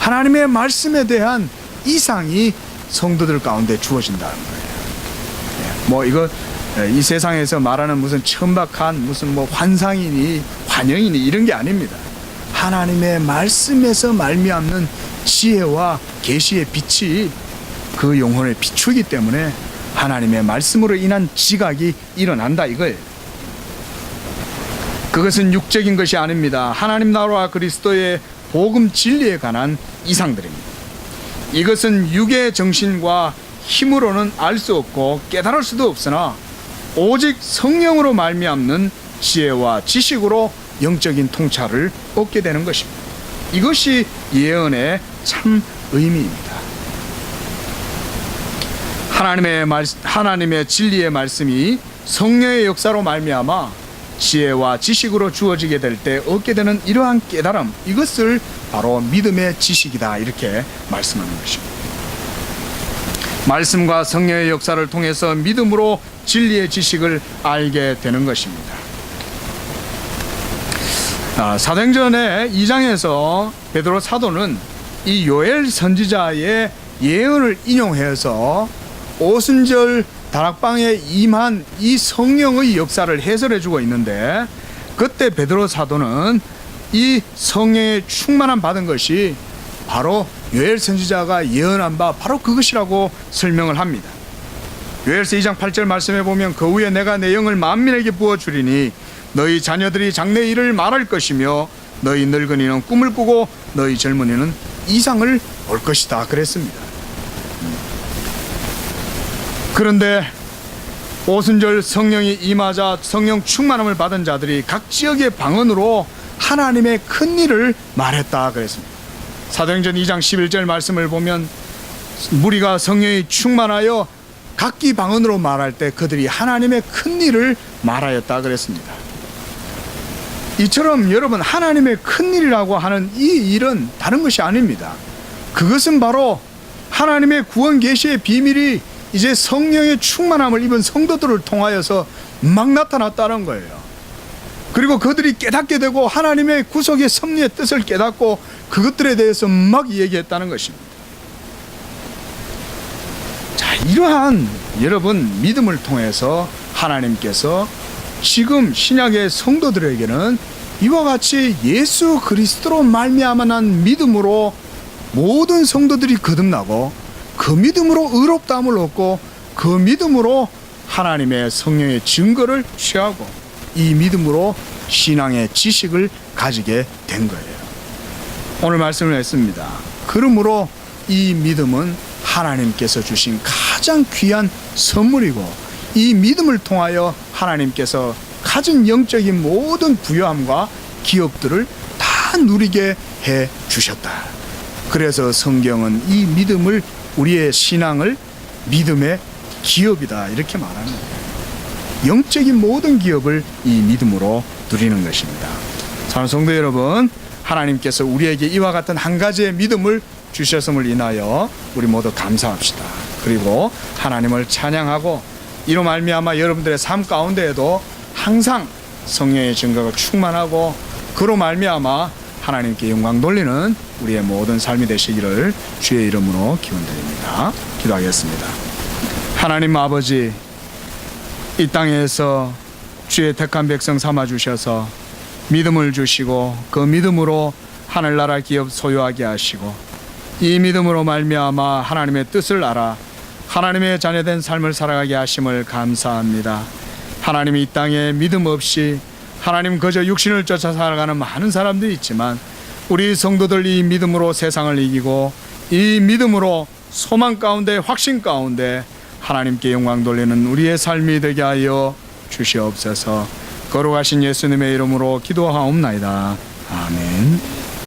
하나님의 말씀에 대한 이상이 성도들 가운데 주어진다는 거예요. 뭐 이거 이 세상에서 말하는 무슨 천박한 무슨 뭐 환상이니 환영이니 이런 게 아닙니다. 하나님의 말씀에서 말미암는 지혜와 계시의 빛이 그 영혼을 비추기 때문에 하나님의 말씀으로 인한 지각이 일어난다 이거예요. 그것은 육적인 것이 아닙니다. 하나님 나라와 그리스도의 복음 진리에 관한 이상들입니다. 이것은 육의 정신과 힘으로는 알 수 없고 깨달을 수도 없으나 오직 성령으로 말미암는 지혜와 지식으로 영적인 통찰을 얻게 되는 것입니다. 이것이 예언의 참 의미입니다. 하나님의 진리의 말씀이 성령의 역사로 말미암아 지혜와 지식으로 주어지게 될 때 얻게 되는 이러한 깨달음, 이것을 바로 믿음의 지식이다 이렇게 말씀하는 것입니다. 말씀과 성령의 역사를 통해서 믿음으로 진리의 지식을 알게 되는 것입니다. 사도행전의 2장에서 베드로 사도는 이 요엘 선지자의 예언을 인용해서 오순절 다락방에 임한 이 성령의 역사를 해설해 주고 있는데, 그때 베드로 사도는 이 성령의 충만함 받은 것이 바로 요엘 선지자가 예언한 바 바로 그것이라고 설명을 합니다. 요엘서 2장 8절 말씀에 보면 그 후에 내가 내 영을 만민에게 부어주리니 너희 자녀들이 장래 일을 말할 것이며 너희 늙은이는 꿈을 꾸고 너희 젊은이는 이상을 볼 것이다 그랬습니다. 그런데 오순절 성령이 임하자 성령 충만함을 받은 자들이 각 지역의 방언으로 하나님의 큰 일을 말했다 그랬습니다. 사도행전 2장 11절 말씀을 보면 무리가 성령이 충만하여 각기 방언으로 말할 때 그들이 하나님의 큰 일을 말하였다 그랬습니다. 이처럼 여러분, 하나님의 큰 일이라고 하는 이 일은 다른 것이 아닙니다. 그것은 바로 하나님의 구원 계시의 비밀이 이제 성령의 충만함을 입은 성도들을 통하여서 막 나타났다는 거예요. 그리고 그들이 깨닫게 되고 하나님의 구속의 섭리의 뜻을 깨닫고 그것들에 대해서 막 얘기했다는 것입니다. 자, 이러한 여러분 믿음을 통해서 하나님께서 지금 신약의 성도들에게는 이와 같이 예수 그리스도로 말미암아 난 믿음으로 모든 성도들이 거듭나고 그 믿음으로 의롭다함을 얻고 그 믿음으로 하나님의 성령의 증거를 취하고 이 믿음으로 신앙의 지식을 가지게 된 거예요. 오늘 말씀을 했습니다. 그러므로 이 믿음은 하나님께서 주신 가장 귀한 선물이고 이 믿음을 통하여 하나님께서 가진 영적인 모든 부요함과 기업들을 다 누리게 해 주셨다. 그래서 성경은 이 믿음을, 우리의 신앙을 믿음의 기업이다 이렇게 말하는 거예요. 영적인 모든 기업을 이 믿음으로 누리는 것입니다. 사랑하는 성도 여러분, 하나님께서 우리에게 이와 같은 한 가지의 믿음을 주셨음을 인하여 우리 모두 감사합시다. 그리고 하나님을 찬양하고 이로 말미암아 여러분들의 삶 가운데에도 항상 성령의 증거가 충만하고 그로 말미암아 하나님께 영광 돌리는 우리의 모든 삶이 되시기를 주의 이름으로 기원드립니다. 기도하겠습니다. 하나님 아버지, 이 땅에서 주의 택한 백성 삼아주셔서 믿음을 주시고 그 믿음으로 하늘나라 기업 소유하게 하시고 이 믿음으로 말미암아 하나님의 뜻을 알아 하나님의 자녀된 삶을 살아가게 하심을 감사합니다. 하나님이 이 땅에 믿음 없이 하나님 그저 육신을 쫓아 살아가는 많은 사람들이 있지만 우리 성도들 이 믿음으로 세상을 이기고 이 믿음으로 소망 가운데 확신 가운데 하나님께 영광 돌리는 우리의 삶이 되게 하여 주시옵소서. 거룩하신 예수님의 이름으로 기도하옵나이다. 아멘.